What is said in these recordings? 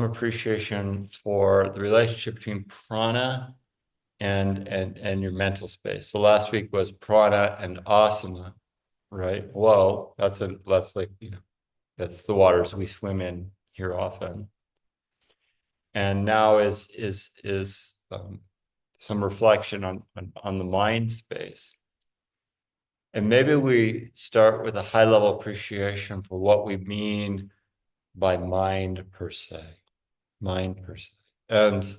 appreciation for the relationship between prana and your mental space. So last week was prana and asana, right? Whoa, that's like, that's the waters we swim in here often. And now is some reflection on the mind space. And maybe we start with a high level appreciation for what we mean by mind per se. Mind per se. And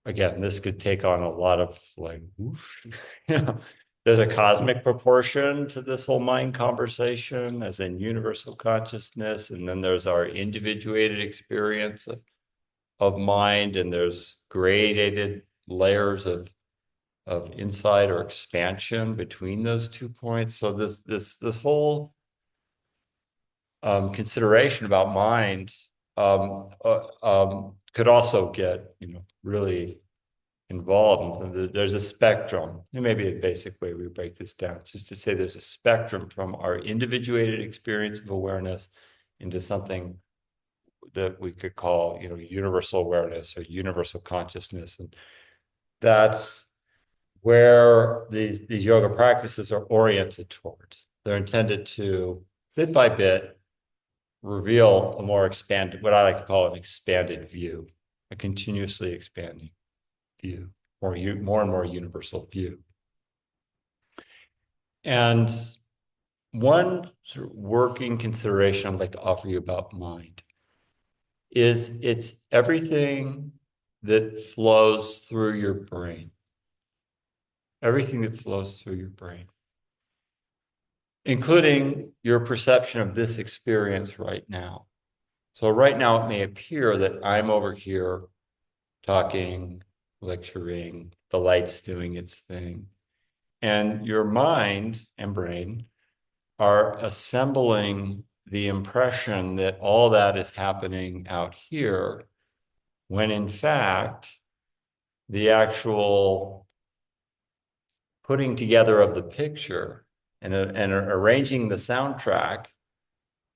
again, this could take on a lot of like, whoosh, there's a cosmic proportion to this whole mind conversation, as in universal consciousness. And then there's our individuated experience of mind, and there's gradated layers of insight or expansion between those 2 points. So this whole consideration about mind could also get really involved. And there's a spectrum. And maybe a basic way we break this down is just to say there's a spectrum from our individuated experience of awareness into something that we could call, universal awareness or universal consciousness. And that's where these yoga practices are oriented towards. They're intended to, bit by bit, reveal a more expanded, what I like to call an expanded view, a continuously expanding view, or more and more universal view. And one sort of working consideration I'd like to offer you about mind is it's everything that flows through your brain. Everything that flows through your brain, including your perception of this experience right now. So right now it may appear that I'm over here talking, lecturing, the light's doing its thing. And your mind and brain are assembling the impression that all that is happening out here, when in fact, the actual putting together of the picture and arranging the soundtrack,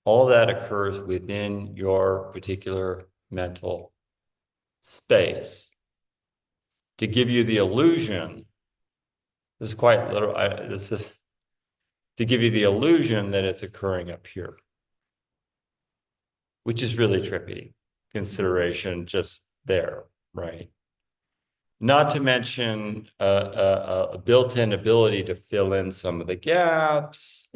all that occurs within your particular mental space to give you the illusion. This is quite literal. This is to give you the illusion that it's occurring up here, which is really trippy consideration just there, right? Not to mention a built-in ability to fill in some of the gaps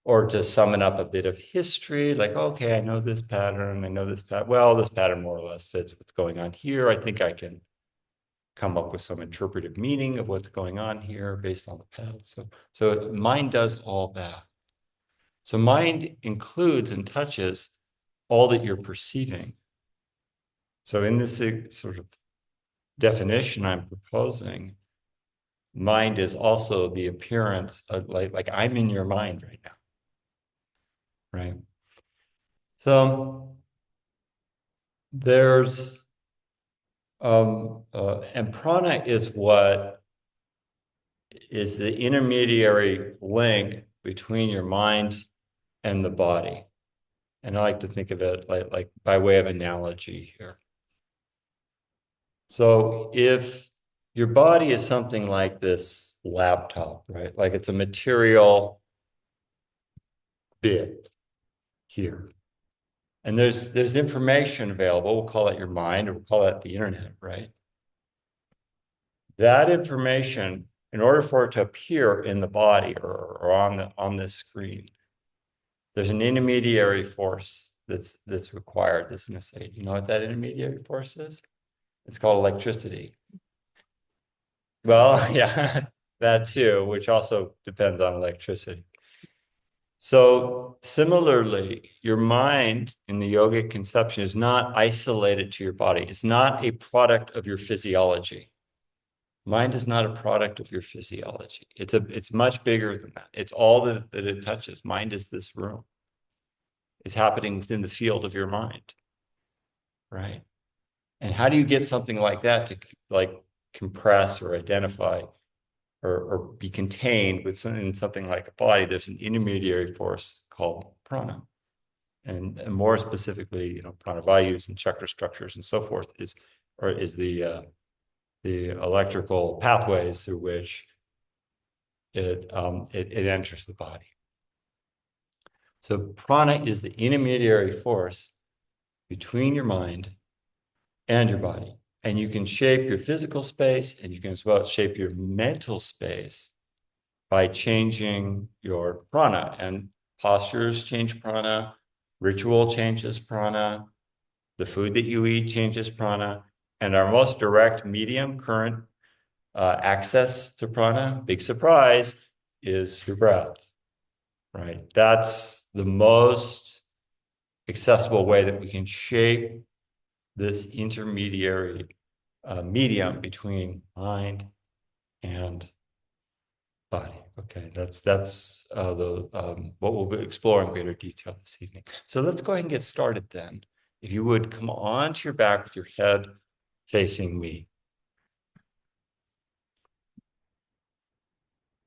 or to summon up a bit of history, like, okay, I know this pattern, I know this pattern. Well, this pattern more or less fits what's going on here. I think I can come up with some interpretive meaning of what's going on here based on the past. So mind does all that. So mind includes and touches all that you're perceiving. So in this sort of definition I'm proposing, mind is also the appearance of like I'm in your mind right now, right? So there's and prana is what is the intermediary link between your mind and the body. And I like to think of it like by way of analogy here. So if your body is something like this laptop, right? Like it's a material bit here. And there's information available. We'll call it your mind, or we'll call it the internet, right? That information, in order for it to appear in the body or on this screen, there's an intermediary force that's required, that's necessary. You know what that intermediary force is? It's called electricity. Well, yeah, that too, which also depends on electricity. So similarly, your mind in the yogic conception is not isolated to your body. It's not a product of your physiology. Mind is not a product of your physiology. It's much bigger than that. It's all that it touches. Mind is this room. It's happening within the field of your mind, right? And how do you get something like that to like compress or identify or be contained in something like a body? There's an intermediary force called prana. and more specifically, prana vayus and chakra structures and so forth is the electrical pathways through which it enters the body. So prana is the intermediary force between your mind and your body. And you can shape your physical space, and you can as well shape your mental space by changing your prana. And postures change prana, ritual changes prana, the food that you eat changes prana, and our most direct medium current access to prana, big surprise, is your breath, right? That's the most accessible way that we can shape this intermediary medium between mind and body. Okay, that's what we'll be exploring in greater detail this evening. So let's go ahead and get started then. If you would come onto your back with your head facing me.